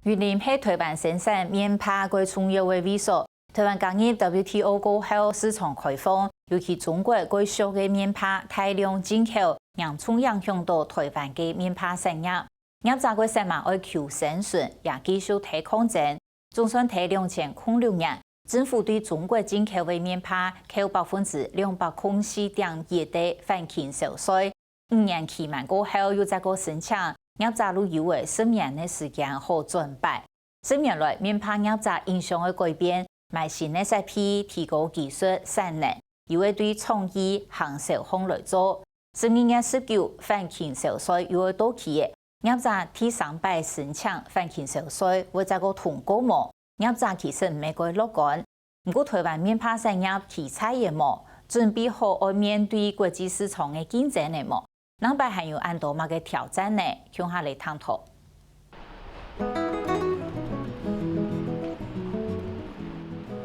越南係台灣生產棉花最重要嘅位所。台灣加入 WTO 過後，市場開放，尤其中國最少嘅棉花大量進口，嚴重影響到台灣嘅棉花產業。業者嘅成萬愛求生存，也繼續提抗爭。總算睇2006年，政府對中國進口嘅棉花扣204.2%的反傾收稅。5年期滿過後，又再個申請。業者都以為10年的時間好準備。10年來，棉花業者影響的改變，賣新的設備，提高技術產能，又會對創意行銷方來做。12月19反傾收稅又會到期嘅，業者提300申請反傾收稅，會再個通過冇？業者其實唔係個樂觀。不過台灣棉花產業題材也冇，準備好要面對國際市場的競爭嘅冇？南北還有按多乜嘅挑戰呢？向下嚟探討。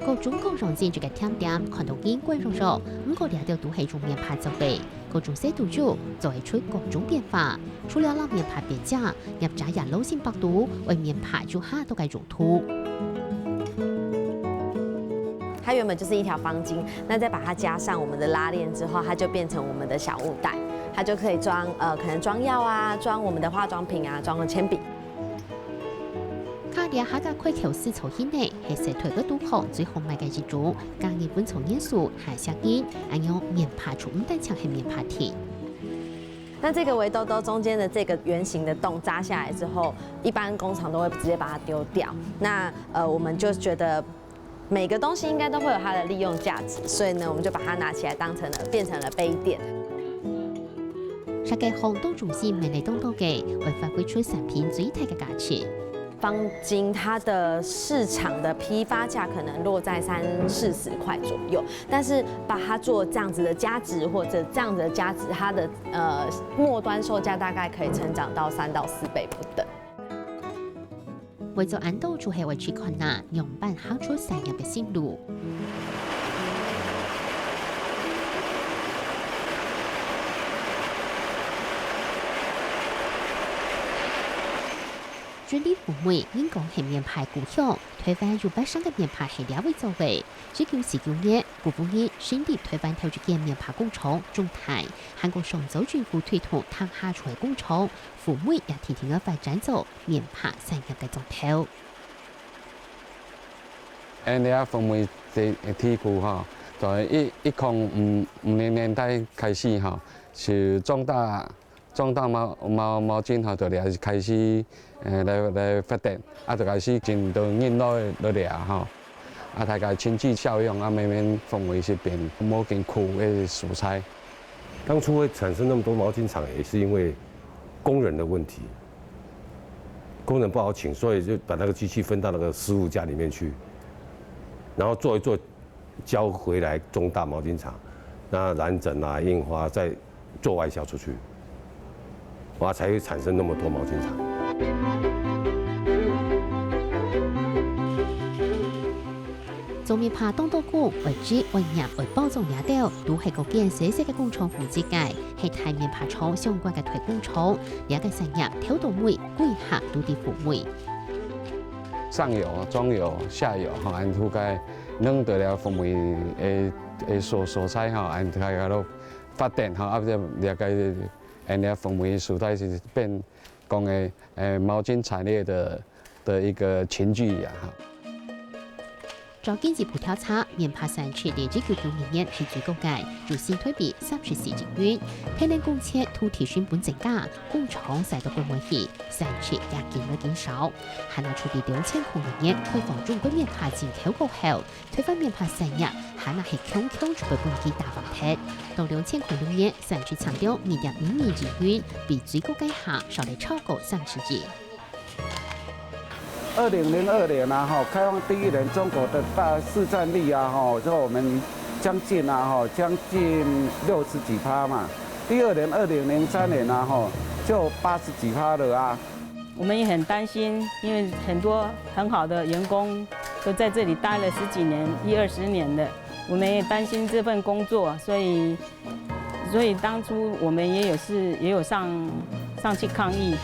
各種工廠建築嘅甜點，看到見貴重咗，不過兩條都係用棉花做嘅，各種細度做做出各種變化。除了讓棉花變價，業者也勞心百度，為棉花做下多嘅用途。它原本就是一條方巾，那再把它加上我們的拉鏈之後，它就變成我們的小物袋。它就可以裝可能裝藥啊，裝我們的化妝品啊，裝個鉛筆。卡列下個開口絲綢線呢，係社團嘅都行最好賣嘅一種，加日本從元素還下邊，還有棉花出唔單強係棉花鐵。那這個圍兜兜中間的這個圓形的洞扎下來之後，一般工廠都會直接把它丟掉。那我們就覺得每個東西應該都會有它的利用價值，所以呢，我們就把它拿起來當成了變成了杯墊。設計行動中心美麗東道嘅，會發揮出產品最大嘅價值。方巾它的市場的批發價可能落在30-40塊左右，但是把它做這樣子的加值或者這樣子的加值，它的末端售價大概可以成長到3到4倍不等。為咗安度住係維持困難，樣板行出產業嘅新路。專利父母應講係棉花故鄉，台灣有北上嘅棉花係兩位作為。1949年，古婦人成立台灣頭一間棉花工廠中台，韓國上州政府推動攤下出嘅工廠，父母也天天嘅發展做棉花產業嘅總頭。NDR 父母嘅提庫哈，在105年代開始哈，是壯大毛巾哈，就嚟開始來發展，就開始真多人來掠哈，大家經濟效用慢慢氛圍是變毛巾苦的蔬菜。當初會產生那麼多毛巾廠，也是因為工人的問題，工人不好請，所以就把那個機器分到那個師傅家裡面去，然後做一做，交回來中大毛巾廠，那染整啊、印花再做外銷出去。哇！才會產生那麼多毛巾廠。做棉花當多股，為紙、為葉、為包裝也掉，都係個建設式嘅工廠負責嘅，係大棉花廠相關嘅推工廠，也嘅產業挑到每貴客都啲父母。上游、中游、下游，哈，按覆蓋弄得了父母嘅所在，哈，按大家都發展，哈，啊，了解。NDR 父母時代是變講嘅毛巾產業的一個前驅呀哈。照經濟部調查，棉花產值連1990年係最高嘅，如新台幣34億元。睇嚟工廠土地成本增加，工廠使到規模起，產值也見了減少。還拿出啲2006年開放中國棉花進口過後，推翻棉花產業，還拿係強出嘅本地大放鐵。到2006年，產值強調2.52億元，比最高價下少嚟超過30億。2002年啊，哈，開放第一年，中國的大市占率啊，哈，就我們將近60幾%嘛。第二年2003年啊，哈，就80幾%了啊。我們也很擔心，因為很多很好的員工都在這裡待了10幾年、20年的，我們也擔心這份工作，所以當初我們也有上去抗議。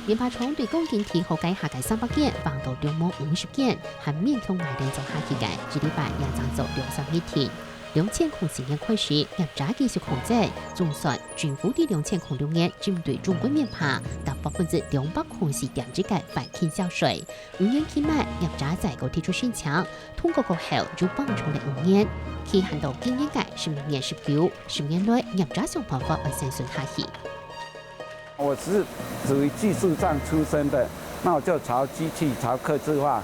棉花厂对公斤提后改下嘅300件，放到2毛50件，还勉強捱定做下期嘅，這禮拜也賺咗200億天。2010年開始，業者技術控制，總算政府喺2006年針對中國棉花達240.7%嘅反傾銷稅。5年期滿，業者再個提出申請，通過過後就放長了5年，期限到今年嘅10年19，10年內業者想辦法來生存下去。我是屬於技術上出身的，那我就朝機器、朝客製化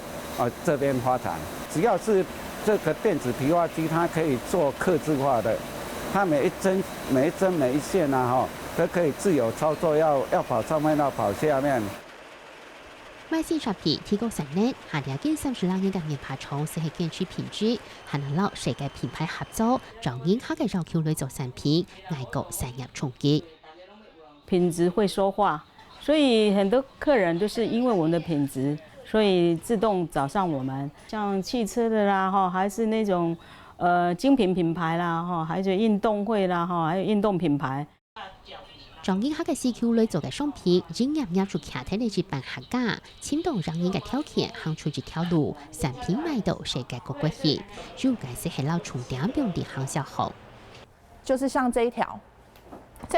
這邊發展。只要是這個電子提花機，它可以做客製化的，它每一針、每一線啊，都可以自由操作，要跑上面，要跑下面。賣線產品提供3年，下2件32年嘅棉花廠是係堅持品質，還能攞世界品牌合作，找人下嘅繞口類做產品，捱過產業衝擊。品質會說話，所以很多客人都是因為我們的品質。所以自動找上我們，像汽車的啦，還是那種精品品牌啦，還有運動會啦，還有運動品牌。將影下嘅CQ類做嘅商品，營業壓出其他嚟自辦客家，簽到讓人嘅條件行出這條路，產品賣到世界各國去，如該是係老重點標的行銷好。就是像這一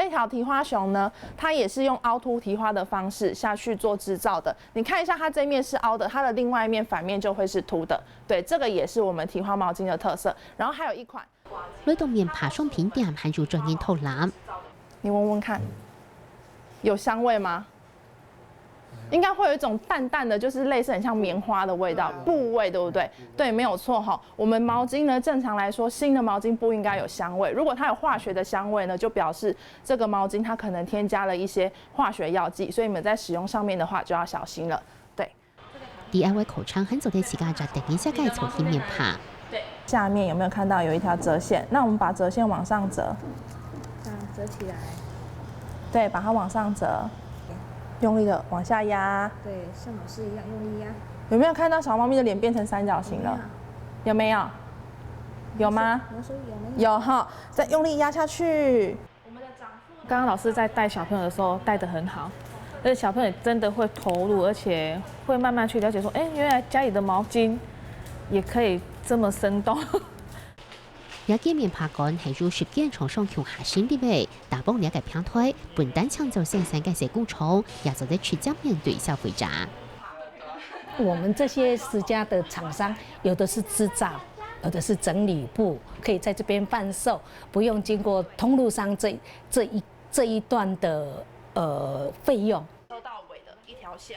條提花熊呢，它也是用凹凸提花的方式下去做製造的。你看一下，它這面是凹的，它的另外一面反面就會是凸的。對，這個也是我們提花毛巾的特色。然後還有一款，來到棉花商品店，還有專業偷攬。你聞聞看，有香味嗎？應該會有一種淡淡的，就是類似很像棉花的味道，布味，對不對？對，沒有錯哈。我們毛巾呢，正常來說，新的毛巾不應該有香味。如果它有化學的香味呢，就表示這個毛巾它可能添加了一些化學藥劑，所以你們在使用上面的話就要小心了。對。DIY 口腔很早的時間就定一下該做起棉花。對。下面有沒有看到有一條折線？那我們把折線往上折。折起來。對，把它往上折。用力的往下壓，對，像老師一樣用力壓。有沒有看到小貓咪的臉變成三角形了？有沒有？有嗎？有哈，再用力壓下去。剛剛老師在帶小朋友的時候帶得很好，而且小朋友真的會投入，而且會慢慢去了解說，哎，原來家裡的毛巾也可以這麼生動。一件棉花乾係入10件廠商強下先啲味，大幫兩個平台，不但搶走生產嘅工廠，也做得直接面對消費者。我們這些10家的廠商，有的是製造，有的是整理部，可以在這邊販售，不用經過通路商這一段的費用。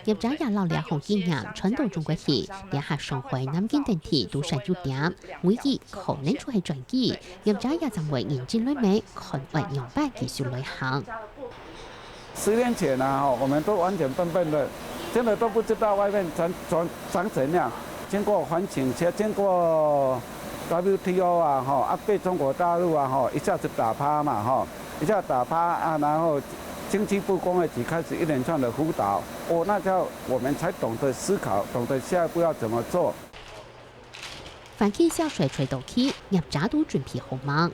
業者也留2項經驗傳到中國去，連下上海、南京等地都上優點，每日可能出係轉機。業者也成為引進類美，看為樣板技術類行。10年前啊，我們都完全笨笨的，真的都不知道外面長怎樣。經過反傾銷，經過 WTO 啊，被中國大陸啊，一下子打趴嘛，一下打趴啊，然後經濟部工業局開始一連串的輔導，那時候我們才懂得思考，懂得下一步要怎麼做。反傾銷稅吹到起，業者都準備好忙。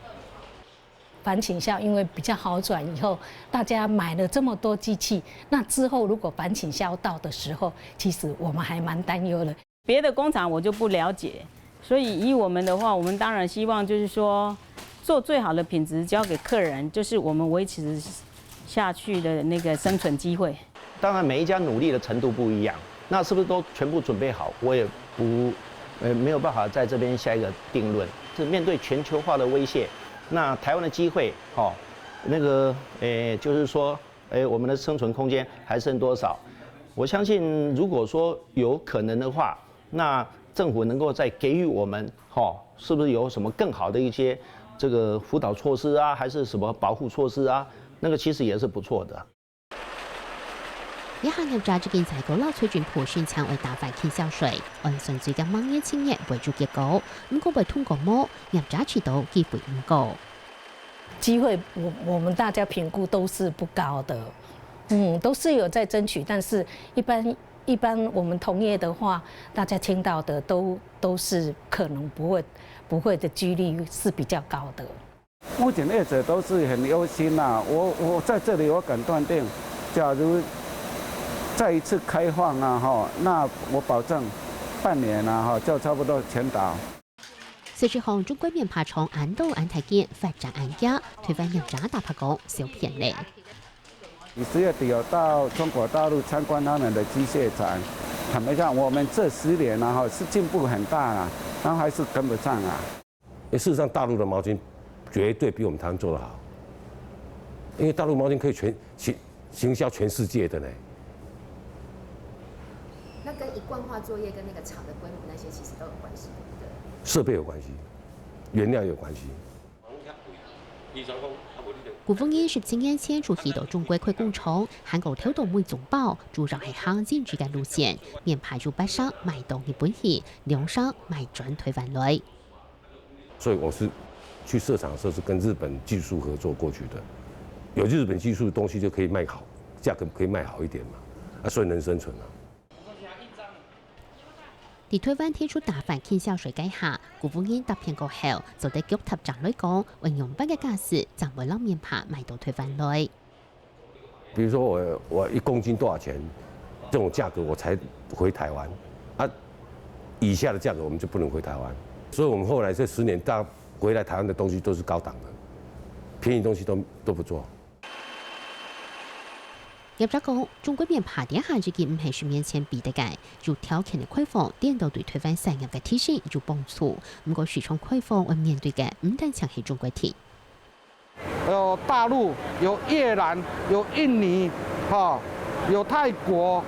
反傾銷因為比較好轉，以後大家買了這麼多機器，那之後如果反傾銷到的時候，其實我們還蠻擔憂的。別的工廠我就不了解，所以以我們的話，我們當然希望就是說，做最好的品質交給客人，就是我們維持下去的那個生存機會。當然每一家努力的程度不一樣，那是不是都全部準備好？我也沒有辦法在這邊下一個定論。是面對全球化的威脅，那台灣的機會，就是說，我們的生存空間還剩多少？我相信，如果說有可能的話，那政府能夠再給予我們，是不是有什麼更好的一些這個輔導措施啊，還是什麼保護措施啊？那個其實也是不錯的。一項業者最近在高樓推進普選場為打反傾銷稅，按順序嘅網頁青年為主結果，唔過為通過麼？業者知道機會唔高。機會我們大家評估都是不高的，都是有在爭取，但是一般我們同業的話，大家聽到的都是可能不會的幾率是比較高的。目前業者都是很憂心啊，我在這裡我敢斷定，假如再一次开放啊哈，那我保证半年啊哈就差不多全倒。随之后，中国棉花廠安道安泰建发展安家，推翻两家大炮工小便宜。10月底有到中国大陆参观他们的机械展，坦白讲，我们这10年啊哈是进步很大啊，但还是跟不上啊。事实上，大陆的毛巾绝对比我们台湾做得好，因为大陆毛巾可以行销全世界的呢。那跟一贯化作业跟那个厂的规模那些其实都有关系，对不对？设备有关系，原料有关系。古风烟17年前出席到中国快工厂，韩國挑動每種包，主要係行進之間路線，面派入北上賣到日本去，兩上賣轉推翻來。所以我是去设厂的时候是跟日本技术合作过去的，有日本技术的东西就可以卖好，价格可以卖好一点嘛，所以能生存啊。喺台灣提出大範傾銷水計下，古風煙答片過後，就對腳踏站來講，運用不嘅價值，就會讓面派賣到推翻來。比如說我1公斤多少錢，這種價格我才回台灣，以下的價格我們就不能回台灣。所以我們後來這10年回來台灣的東西都是高檔的，便宜東西都不做。業者講，中國棉花底下已經唔係10年前比得嘅，有條件嘅開放，電到對台灣產業嘅提升有幫助。不過市場開放會面對嘅唔單淨係中國體。有大陸，有越南，有印尼，有泰國，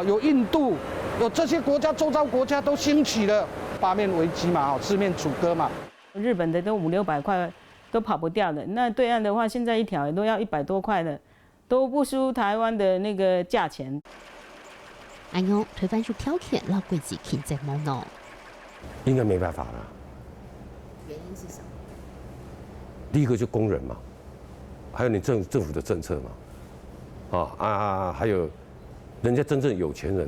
有印度，有這些國家，周遭國家都興起了八面危機嘛，四面楚歌嘛。日本的都500-600塊都跑不掉的，那對岸的話，現在一條都要100多塊的，都不輸台灣的那個價錢。按樣台灣有條件讓國際競爭冇能，應該沒辦法啦。原因是什麼？第一個就工人嘛，還有你政府的政策嘛，還有人家真正有錢人，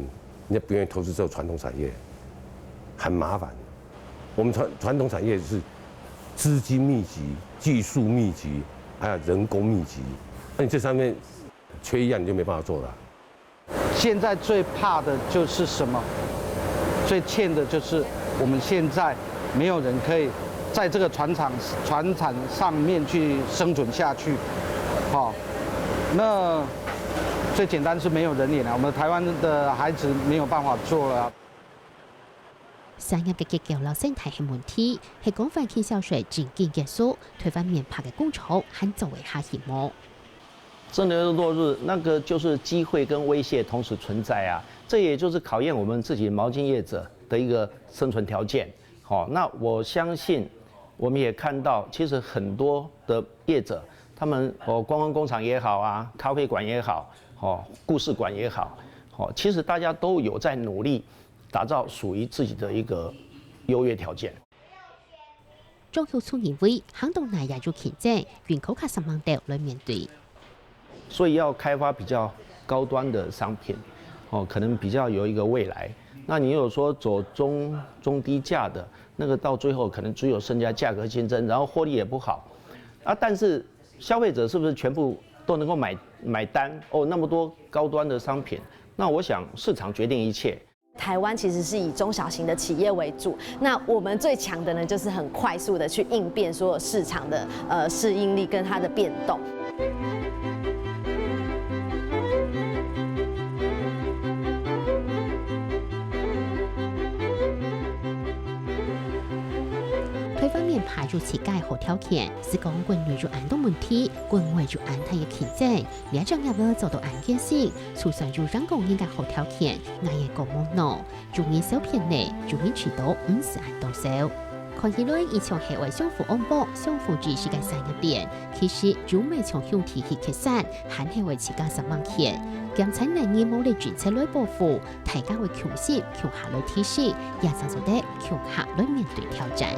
人家不願意投資這種傳統產業，很麻煩。我們傳統產業是資金密集、技術密集，還有人工密集，那你這上面缺一樣，你就沒辦法做了。現在最怕的就是什麼？最欠的就是我們現在沒有人可以在這個船產上面去生存下去。那最簡單是沒有人臉了，我們台灣的孩子沒有辦法做了。產業嘅結構老生態係問題，係廣泛傾銷稅漸漸結束，台灣棉花嘅工廠還作為下一幕。真的落日，那個就是機會跟威脅同時存在啊！這也就是考驗我們自己毛巾業者的一個生存條件。好，那我相信，我們也看到，其實很多的業者，他們觀光工廠也好啊，咖啡館也好，故事館也好，其實大家都有在努力打造屬於自己的一個優越條件。中小創業會行動內也要競爭，原口卡10萬條來面對。所以要開發比較高端的商品，可能比較有一個未來。那你有說走中低價的，那個到最後可能只有剩下價格競爭，然後獲利也不好啊。但是消費者是不是全部都能夠買單？那麼多高端的商品，那我想市場決定一切。台灣其實是以中小型的企業為主，那我們最強的呢，就是很快速的去應變所有市場的適應力跟它的變動。台灣棉花有設計好條件，是講國內有安動問題，國外有安泰嘅競爭，兩種業務做到安健性，就算有人工應該好條件，我也講冇能，容易小便宜，容易遲到，唔是安動手。看起來以前係為相互安保、相互支持嘅產業鏈，其實就未從向體系擴散，還係為自家10萬錢。檢測能力冇嚟政策來保護，大家會強勢強下來提示，也就做得強下來面對挑戰。